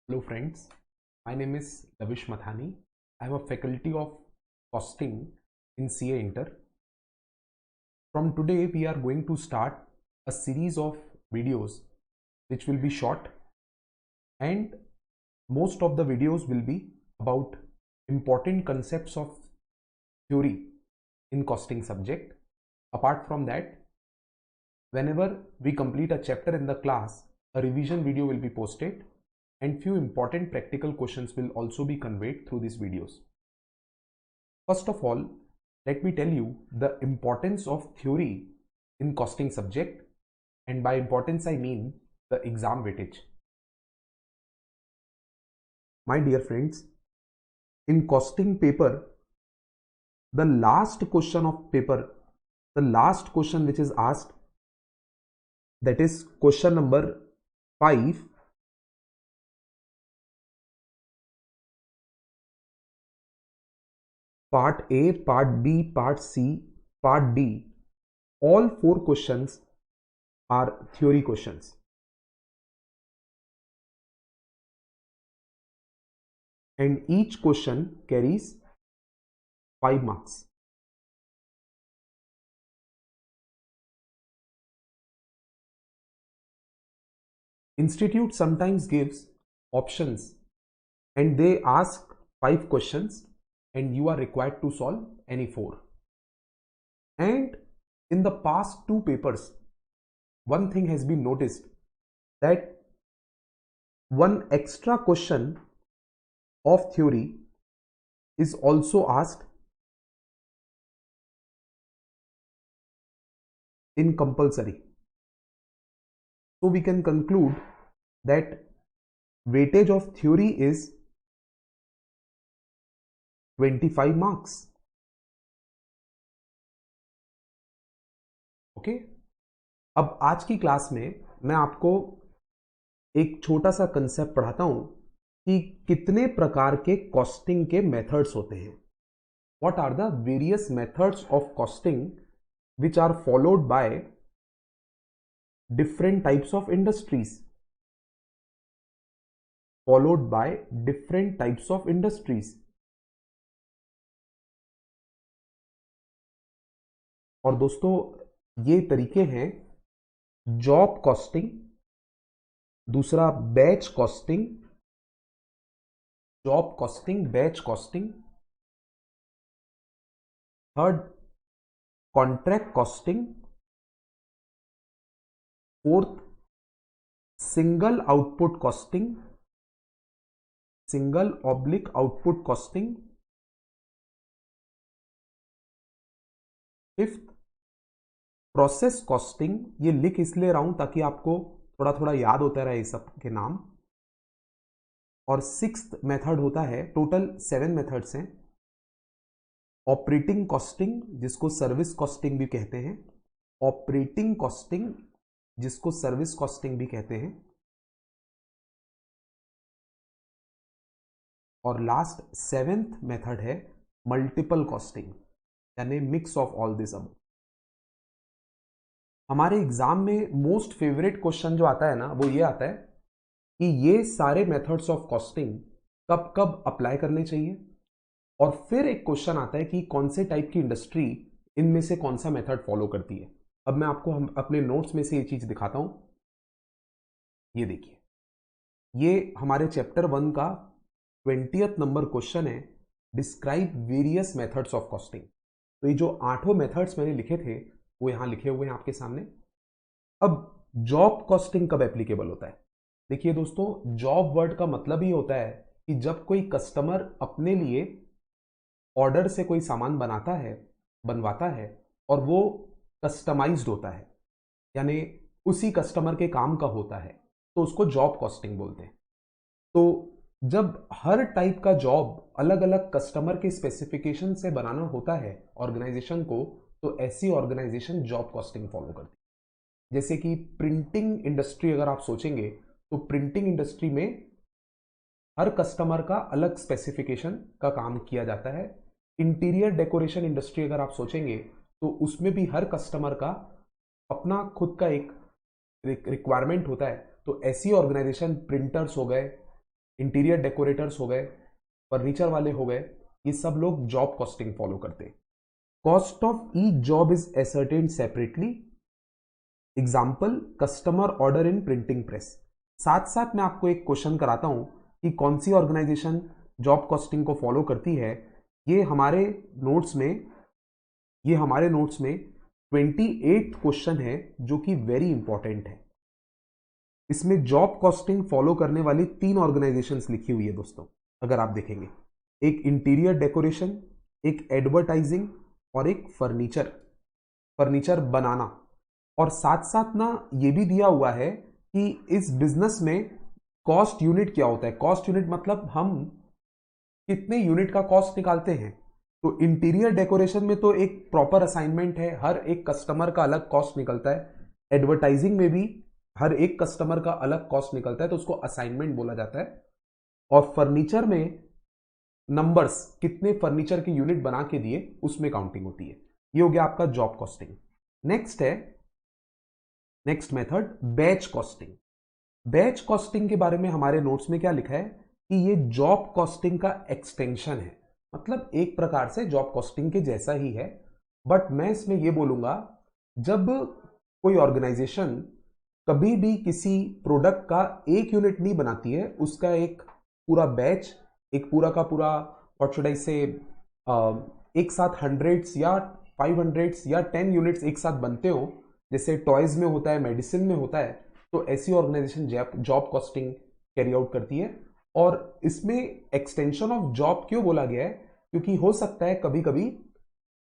Hello friends, my name is Lavish Mathani. I am a faculty of costing in CA Inter. From today we are going to start a series of videos which will be short, and most of the videos will be about important concepts of theory in costing subject. Apart from that, whenever we complete a chapter in the class, a revision video will be posted and few important practical questions will also be conveyed through these videos. First of all, let me tell you the importance of theory in costing subject, and by importance I mean the exam weightage. My dear friends, in costing paper, the last question of paper, the last question which is asked, that is question number 5. Part A, Part B, Part C, Part D, all 4 questions are theory questions. And each question carries 5 marks. Institute sometimes gives options and they ask 5 questions and you are required to solve any 4. And in the past 2 papers, one thing has been noticed, that one extra question of theory is also asked in compulsory. So we can conclude that weightage of theory is 25 marks. Okay, अब आज की class में मैं आपको एक छोटा सा concept पढ़ाता हूं कि कितने प्रकार के कॉस्टिंग के मेथड्स होते हैं. What are the various methods of costing which are followed by different types of industries. Followed by different types of industries. और दोस्तों, ये तरीके हैं जॉब कॉस्टिंग, दूसरा batch costing, job costing, batch costing, third contract costing, fourth single output costing, single oblique output costing, fifth process costing. ये लिख इसलिए रहा हूं ताकि आपको थोड़ा थोड़ा याद होता रहे ये सब के नाम. और सिक्स्थ मेथड होता है, टोटल 7 मेथड्स हैं, ऑपरेटिंग कॉस्टिंग जिसको सर्विस कॉस्टिंग भी कहते हैं, ऑपरेटिंग कॉस्टिंग जिसको सर्विस कॉस्टिंग भी कहते हैं, और लास्ट 7th मेथड है मल्टीपल कॉस्टिंग, यानी मिक्स ऑफ ऑल दिस. अब हमारे एग्जाम में मोस्ट फेवरेट क्वेश्चन जो आता है ना, वो ये आता है कि ये सारे मेथड्स ऑफ कॉस्टिंग कब कब अप्लाई करने चाहिए. और फिर एक क्वेश्चन आता है कि कौन से टाइप की इंडस्ट्री इनमें से कौन सा मेथड फॉलो करती है. अब मैं आपको अपने नोट्स में से ये चीज दिखाता हूं. ये देखिए, ये हमारे चैप्टर 1 का 20th नंबर क्वेश्चन है, describe various methods of costing. तो ये जो 8 मेथड्स मैंने लिखे थे वो यहां लिखे हुए हैं आपके सामने. अब जॉब कॉस्टिंग कब एप्लीकेबल होता है? देखिए दोस्तों, जॉब वर्ड का मतलब ही होता है कि जब कोई कस्टमर अपने लिए ऑर्डर से कोई सामान बनवाता है और वो कस्टमाइज्ड होता है, यानी उसी कस्टमर के काम का होता है, तो उसको जॉब कॉस्टिंग बोलते हैं. तो जब हर टाइप का जॉब अलग अलग कस्टमर के स्पेसिफिकेशन से बनाना होता है ऑर्गेनाइजेशन को, तो ऐसी ऑर्गेनाइजेशन जॉब कॉस्टिंग फॉलो करती है. जैसे कि प्रिंटिंग इंडस्ट्री अगर आप सोचेंगे, तो प्रिंटिंग इंडस्ट्री में हर कस्टमर का अलग स्पेसिफिकेशन का काम किया जाता है. इंटीरियर डेकोरेशन इंडस्ट्री अगर आप सोचेंगे, तो उसमें भी हर कस्टमर का अपना खुद का एक रिक्वायरमेंट होता है. तो ऐसी ऑर्गेनाइजेशन प्रिंटर्स हो गए, इंटीरियर डेकोरेटर्स हो गए, फर्नीचर वाले हो गए, ये सब लोग जॉब कॉस्टिंग फॉलो करते हैं। Cost of each job is ascertained separately. Example, customer order in printing press. साथ साथ मैं आपको एक क्वेश्चन कराता हूं कि कौन सी ऑर्गेनाइजेशन जॉब कॉस्टिंग को फॉलो करती है। ये हमारे नोट्स में 28 क्वेश्चन है जो कि वेरी इंपॉर्टेंट है। इसमें जॉब कॉस्टिंग फॉलो करने वाली 3 ऑर्गेनाइजेशंस लिखी हुई है दोस्तों, अगर आप देखेंगे। एक इंटीरियर डेकोरेशन, एक एडवर्टाइजिंग और एक फर्नीचर बनाना। और साथ साथ ना ये भी दिया हुआ है कि इस बिजनेस में कॉस्ट यूनिट क्या होता है। कॉस्ट यूनिट मतलब हम कितने यूनिट का कॉस्ट निकालते हैं। तो इंटीरियर डेकोरेशन में तो एक प्रॉपर असाइनमेंट है, हर एक कस्टमर का अलग कॉस्ट निकलता है। एडवर्टाइजिंग में भी हर एक कस्टमर का अलग कॉस्ट निकलता है, तो उसको असाइनमेंट बोला जाता है। और फर्नीचर में नंबर्स, कितने फर्नीचर के यूनिट बना के दिए, उसमें काउंटिंग होती है। ये हो गया आपका job costing. Next method batch costing. Batch costing के बारे में हमारे नोट्स में क्या लिखा है कि ये जॉब कॉस्टिंग का एक्सटेंशन है, मतलब एक प्रकार से जॉब कॉस्टिंग के जैसा ही है। बट मैं इसमें ये बोलूंगा, जब कोई ऑर्गेनाइजेशन कभी भी किसी प्रोडक्ट का एक यूनिट नहीं बनाती है, उसका एक पूरा बैच, एक पूरा का पूरा व्हाट शुड आई से, एक साथ हंड्रेड्स या 500 या 10 यूनिट्स एक साथ बनते हो, जैसे टॉयज में होता है, मेडिसिन में होता है, तो ऐसी organization job costing carry out करती है। और इसमें एक्सटेंशन ऑफ जॉब क्यों बोला गया है, क्योंकि हो सकता है कभी कभी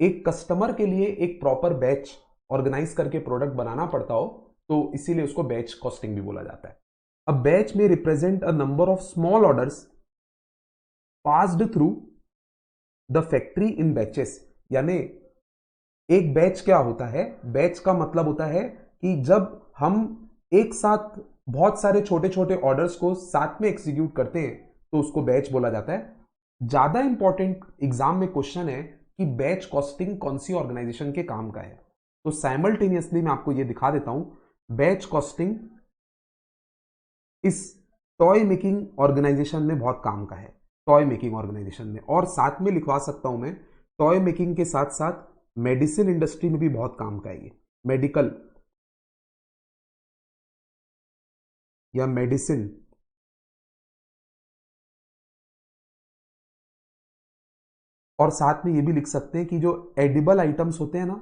एक कस्टमर के लिए एक प्रॉपर बैच ऑर्गेनाइज करके प्रोडक्ट बनाना पड़ता हो, तो इसीलिए उसको बैच कॉस्टिंग भी बोला जाता है। अ बैच में represent a number of small orders passed through the factory in batches. यानी एक बैच क्या होता है, बैच का मतलब होता है कि जब हम एक साथ बहुत सारे छोटे छोटे ऑर्डर्स को साथ में एग्जीक्यूट करते हैं, तो उसको बैच बोला जाता है। ज्यादा इंपॉर्टेंट एग्जाम में क्वेश्चन है कि बैच कॉस्टिंग कौन सी ऑर्गेनाइजेशन के काम का है। तो साइमल्टेनियसली मैं आपको यह दिखा देता हूं, बैच कॉस्टिंग इस टॉय मेकिंग ऑर्गेनाइजेशन में बहुत काम का है, टॉय मेकिंग ऑर्गेनाइजेशन में। और साथ में लिखवा सकता हूं मैं, टॉय मेकिंग के साथ साथ मेडिसिन इंडस्ट्री में भी बहुत काम का है ये, मेडिकल या मेडिसिन। और साथ में ये भी लिख सकते हैं कि जो एडिबल आइटम्स होते हैं ना,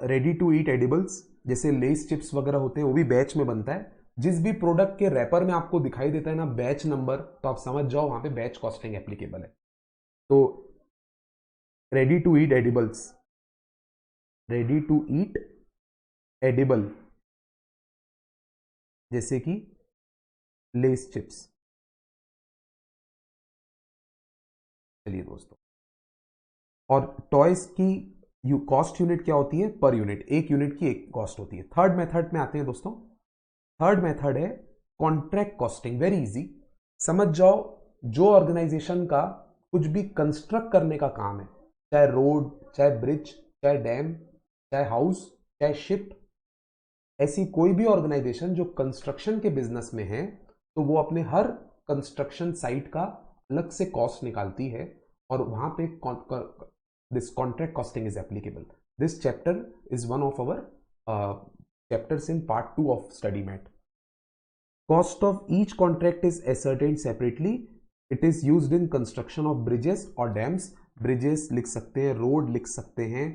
रेडी टू ईट एडिबल्स, जैसे लेस चिप्स वगैरह होते हैं, वो भी बैच में बनता है। जिस भी प्रोडक्ट के रैपर में आपको दिखाई देता है ना बैच नंबर, तो आप समझ जाओ वहां पे बैच कॉस्टिंग एप्लीकेबल है। तो ready to eat edibles, ready to eat edible, जैसे कि लेस चिप्स। चलिए दोस्तों, और टॉयज की कॉस्ट यूनिट क्या होती है, पर यूनिट, एक यूनिट की एक कॉस्ट होती है। थर्ड मेथड में आते हैं दोस्तों। थर्ड मेथड है कॉन्ट्रैक्ट कॉस्टिंग। वेरी इजी, समझ जाओ, जो ऑर्गेनाइजेशन का कुछ भी कंस्ट्रक्ट करने का काम है, चाहे रोड, चाहे ब्रिज, चाहे डैम, चाहे हाउस, चाहे शिप, ऐसी कोई भी ऑर्गेनाइजेशन जो कंस्ट्रक्शन के बिजनेस में है, तो वो अपने हर कंस्ट्रक्शन साइट का अलग से कॉस्ट निकालती है, और वहां पे this contract costing is applicable. This chapter is one of our chapters in part 2 of study mat. Cost of each contract is ascertained separately. It is used in construction of bridges or dams. Bridges लिख सकते हैं, road लिख सकते हैं,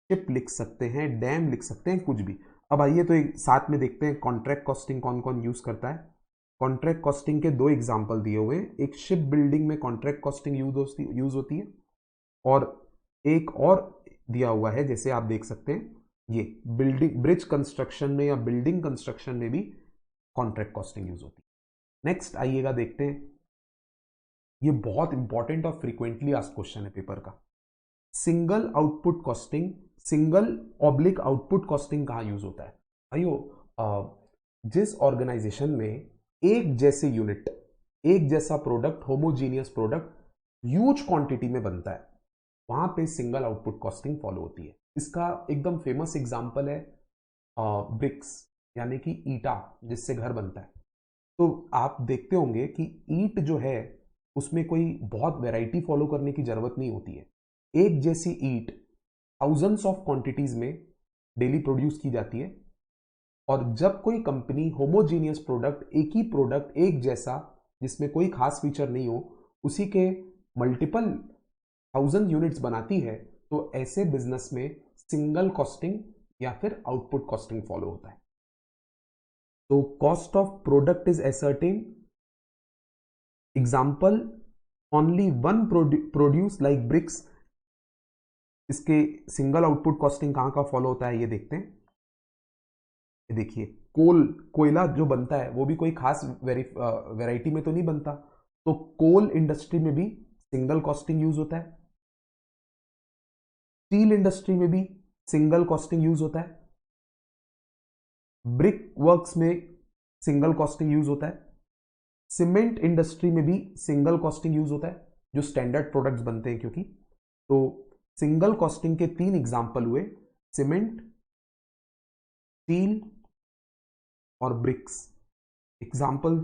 ship लिख सकते हैं, dam लिख सकते हैं, कुछ भी। अब आइए तो एक साथ में देखते हैं कॉन्ट्रैक्ट कॉस्टिंग कौन कौन यूज करता है। कॉन्ट्रैक्ट कॉस्टिंग के 2 एग्जाम्पल दिए हुए हैं। एक शिप बिल्डिंग में कॉन्ट्रैक्ट कॉस्टिंग यूज होती है, और एक और दिया हुआ है, जैसे आप देख सकते हैं, ये बिल्डिंग ब्रिज कंस्ट्रक्शन में या बिल्डिंग कंस्ट्रक्शन में भी कॉन्ट्रैक्ट कॉस्टिंग यूज होती है। नेक्स्ट आइएगा देखते हैं, ये बहुत इंपॉर्टेंट और फ्रीक्वेंटली आस्क्ड क्वेश्चन है पेपर का। Single output costing, single oblique output costing कहां यूज होता है भाइयों? जिस ऑर्गेनाइजेशन में एक जैसे यूनिट, एक जैसा product, homogeneous product huge quantity में बनता है, वहां पे सिंगल आउटपुट कॉस्टिंग फॉलो होती है। इसका एकदम फेमस एग्जांपल है ब्रिक्स, यानी कि ईटा जिससे घर बनता है। तो आप देखते होंगे कि ईट जो है उसमें कोई बहुत वैरायटी फॉलो करने की जरूरत नहीं होती है। एक जैसी ईट थाउजेंड्स ऑफ क्वांटिटीज में डेली प्रोड्यूस की जाती है, और जब कोई कंपनी होमोजीनियस प्रोडक्ट, एक ही प्रोडक्ट एक जैसा जिसमें कोई खास फीचर नहीं हो, उसी के मल्टीपल थाउजेंड यूनिट्स बनाती है, तो ऐसे बिजनेस में सिंगल कॉस्टिंग या फिर आउटपुट कॉस्टिंग फॉलो होता है। तो cost of product is ascertain, example only one produce like bricks. इसके सिंगल आउटपुट कॉस्टिंग कहां का फॉलो होता है ये देखते हैं। ये देखिए, कोयला जो बनता है वो भी कोई खास वैरायटी में तो नहीं बनता, तो कोल इंडस्ट्री में भी सिंगल कॉस्टिंग यूज होता है, स्टील इंडस्ट्री में भी सिंगल कॉस्टिंग यूज होता है, ब्रिक वर्क्स में सिंगल कॉस्टिंग यूज होता है, सीमेंट इंडस्ट्री में भी सिंगल कॉस्टिंग यूज होता है, जो स्टैंडर्ड प्रोडक्ट्स बनते हैं क्योंकि। तो सिंगल कॉस्टिंग के 3 एग्जाम्पल हुए, सीमेंट, स्टील और ब्रिक्स। एग्जाम्पल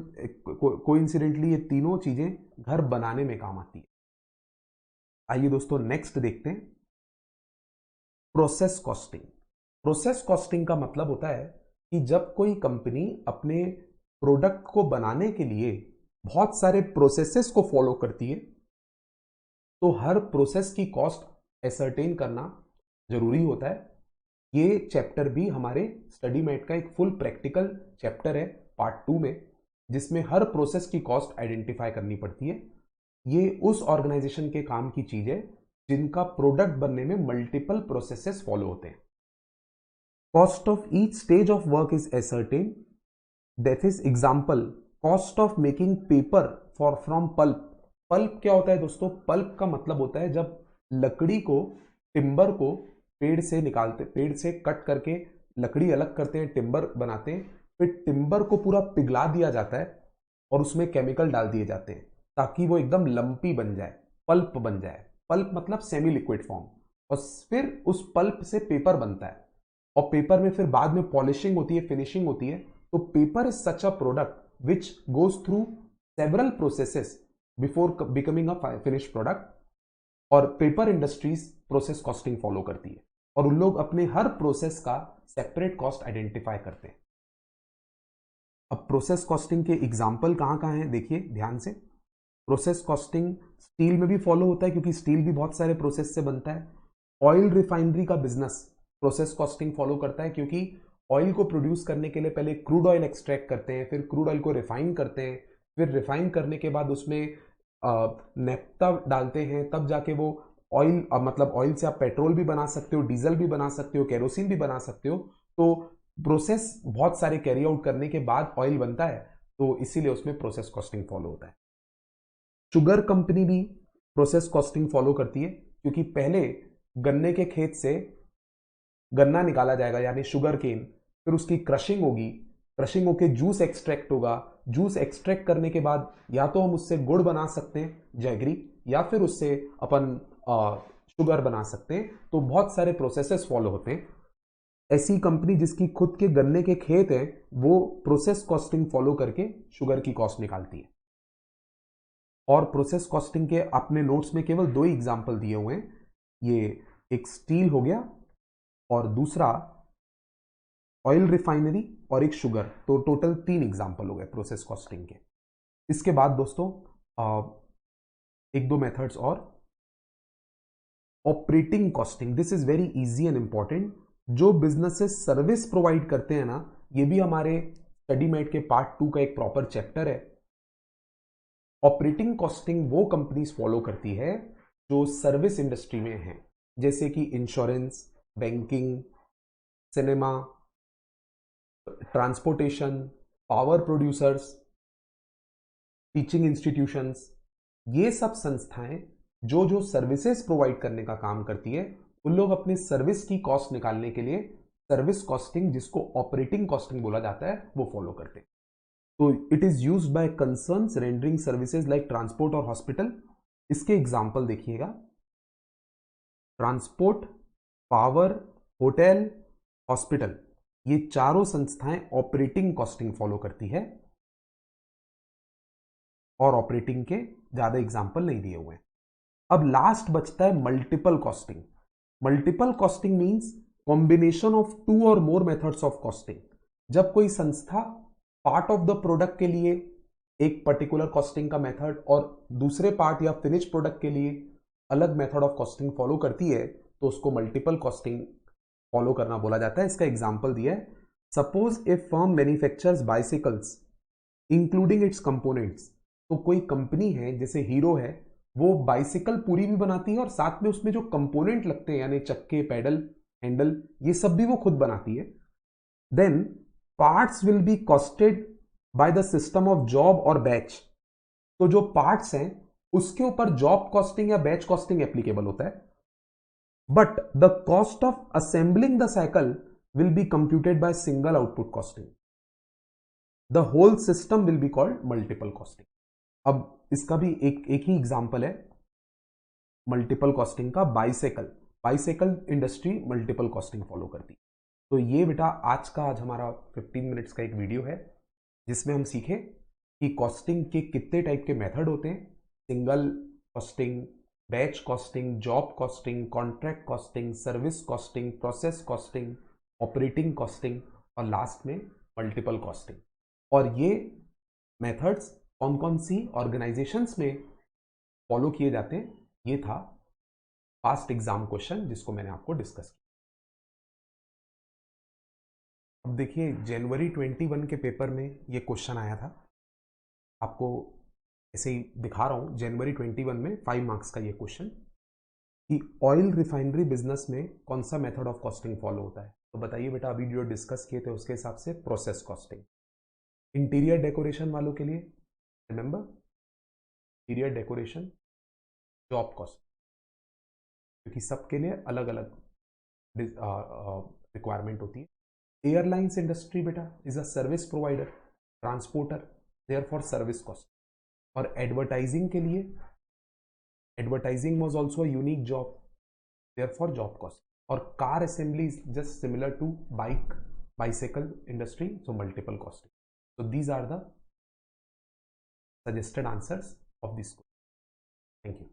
कोइंसिडेंटली ये तीनों चीजें घर बनाने में काम आती है। आइए दोस्तों नेक्स्ट देखते हैं, प्रोसेस कॉस्टिंग। प्रोसेस कॉस्टिंग का मतलब होता है कि जब कोई कंपनी अपने प्रोडक्ट को बनाने के लिए बहुत सारे प्रोसेसेस को फॉलो करती है, तो हर प्रोसेस की कॉस्ट एसर्टेन करना जरूरी होता है। ये चैप्टर भी हमारे स्टडी मेट का एक फुल प्रैक्टिकल चैप्टर है पार्ट 2 में, जिसमें हर प्रोसेस की कॉस्ट आइडेंटिफाई करनी पड़ती है। ये उस ऑर्गेनाइजेशन के काम की चीज है जिनका प्रोडक्ट बनने में मल्टीपल प्रोसेसेस फॉलो होते हैं। Cost of each stage of work is ascertain, that is example cost of making paper for from pulp. Pulp क्या होता है दोस्तों? पल्प का मतलब होता है जब लकड़ी को, टिम्बर को पेड़ से निकालते, पेड़ से कट करके लकड़ी अलग करते हैं, टिम्बर बनाते हैं, फिर टिम्बर को पूरा पिघला दिया जाता है और उसमें केमिकल डाल दिए जाते हैं ताकि वो एकदम लंपी बन जाए, पल्प बन जाए। पल्प मतलब सेमी लिक्विड फॉर्म। और फिर उस पल्प से पेपर बनता है, और पेपर में फिर बाद में पॉलिशिंग होती है, फिनिशिंग होती है। तो paper is such a product which goes through several processes before becoming a finish product. और paper industries process costing follow करती है, और उन लोग अपने हर प्रोसेस का सेपरेट कॉस्ट आइडेंटिफाई करते हैं। अब प्रोसेस कॉस्टिंग के एग्जाम्पल कहां कहां हैं देखिए ध्यान से। प्रोसेस कॉस्टिंग स्टील में भी फॉलो होता है क्योंकि स्टील भी बहुत सारे प्रोसेस से बनता है। ऑयल रिफाइनरी का बिजनेस प्रोसेस कॉस्टिंग फॉलो करता है क्योंकि ऑयल को प्रोड्यूस करने के लिए पहले क्रूड ऑयल एक्सट्रैक्ट करते हैं, फिर क्रूड ऑयल को रिफाइन करते हैं, फिर रिफाइन करने के बाद उसमें नेफ्ता डालते हैं, तब जाके वो ऑयल, मतलब ऑयल से आप पेट्रोल भी बना सकते हो, डीजल भी बना सकते हो, केरोसिन भी बना सकते हो। तो प्रोसेस बहुत सारे कैरी आउट करने के बाद ऑयल बनता है, तो इसीलिए उसमें प्रोसेस कॉस्टिंग फॉलो होता है। शुगर कंपनी भी प्रोसेस कॉस्टिंग फॉलो करती है क्योंकि पहले गन्ने के खेत से गन्ना निकाला जाएगा यानी शुगर केन, फिर उसकी क्रशिंग होगी, क्रशिंग होके जूस एक्सट्रैक्ट होगा, जूस एक्सट्रैक्ट करने के बाद या तो हम उससे गुड़ बना सकते हैं जैगरी, या फिर उससे अपन शुगर बना सकते हैं। तो बहुत सारे प्रोसेसेस फॉलो होते हैं। ऐसी कंपनी जिसकी खुद के गन्ने के खेत है वो प्रोसेस कॉस्टिंग फॉलो करके शुगर की कॉस्ट निकालती है। और प्रोसेस कॉस्टिंग के अपने नोट्स में केवल 2 एग्जाम्पल दिए हुए हैं, ये एक स्टील हो गया और दूसरा ऑयल रिफाइनरी और एक शुगर, तो टोटल 3 एग्जाम्पल हो गए प्रोसेस कॉस्टिंग के। इसके बाद दोस्तों एक दो मेथड्स और। Operating costing, this is very easy and important. जो बिजनेसेस सर्विस प्रोवाइड करते हैं ना, ये भी हमारे स्टडी मेट के पार्ट 2 का एक प्रॉपर चैप्टर है। ऑपरेटिंग कॉस्टिंग वो कंपनीज फॉलो करती है जो सर्विस इंडस्ट्री में है, जैसे कि insurance, banking, cinema, transportation, power producers, teaching institutions. ये सब संस्थाएं जो जो सर्विसेज प्रोवाइड करने का काम करती है, उन लोग अपने सर्विस की कॉस्ट निकालने के लिए सर्विस कॉस्टिंग, जिसको ऑपरेटिंग कॉस्टिंग बोला जाता है, वो फॉलो करते हैं। तो it is used by concerns rendering services like transport और हॉस्पिटल। इसके एग्जांपल देखिएगा, ट्रांसपोर्ट, पावर, होटल, हॉस्पिटल, ये चारों संस्थाएं ऑपरेटिंग कॉस्टिंग फॉलो करती है। और ऑपरेटिंग के ज्यादा एग्जाम्पल नहीं दिए हुए हैं। अब लास्ट बचता है multiple costing. Multiple costing means combination of 2 और मोर मेथड्स ऑफ कॉस्टिंग। जब कोई संस्था पार्ट ऑफ द प्रोडक्ट के लिए एक पर्टिकुलर कॉस्टिंग का मेथड और दूसरे पार्ट या फिनिश प्रोडक्ट के लिए अलग मेथड ऑफ कॉस्टिंग फॉलो करती है तो उसको मल्टीपल कॉस्टिंग फॉलो करना बोला जाता है। इसका एग्जांपल दिया है, suppose a firm manufactures bicycles including its components. तो कोई कंपनी है जैसे हीरो है, वो बाइसिकल पूरी भी बनाती है और साथ में उसमें जो कंपोनेंट लगते हैं यानी चक्के, पैडल, हैंडल, ये सब भी वो खुद बनाती है। Then parts will be costed by the system of job और बैच। तो जो पार्ट्स हैं उसके ऊपर जॉब कॉस्टिंग या बैच कॉस्टिंग एप्लीकेबल होता है, but the cost of assembling the cycle will be computed by single output costing. The whole system will be called multiple costing. अब इसका भी एक ही एग्जांपल है मल्टीपल कॉस्टिंग का, bicycle. Bicycle industry multiple costing follow करती है। तो ये बेटा आज हमारा 15 मिनट्स का एक वीडियो है जिसमें हम सीखे कि कॉस्टिंग के कितने टाइप के मेथड होते हैं, single costing, batch costing, job costing, contract costing, service costing, process costing, operating costing और लास्ट में मल्टीपल कॉस्टिंग। और ये मेथड्स कौन कौन सी ऑर्गेनाइजेशंस में फॉलो किए जाते हैं, ये था पास्ट एग्जाम क्वेश्चन जिसको मैंने आपको डिस्कस किया। अब देखिए जनवरी 21 के पेपर में ये क्वेश्चन आया था, आपको ऐसे ही दिखा रहा हूं। जनवरी 21 में 5 मार्क्स का ये क्वेश्चन कि ऑयल रिफाइनरी बिजनेस में कौन सा मेथड ऑफ कॉस्टिंग फॉलो होता है। तो बताइए बेटा, अभी जो डिस्कस किए थे उसके हिसाब से प्रोसेस कॉस्टिंग। इंटीरियर डेकोरेशन वालों के लिए remember, interior decoration job cost, क्योंकि सबके लिए अलग अलग रिक्वायरमेंट होती है। एयरलाइंस इंडस्ट्री बेटा is a service provider, transporter, therefore service cost. और एडवर्टाइजिंग के लिए advertising was also unique job, therefore job cost. और car assembly is just similar to bicycle industry, so multiple costing. So these are the suggested answers of this question. Thank you.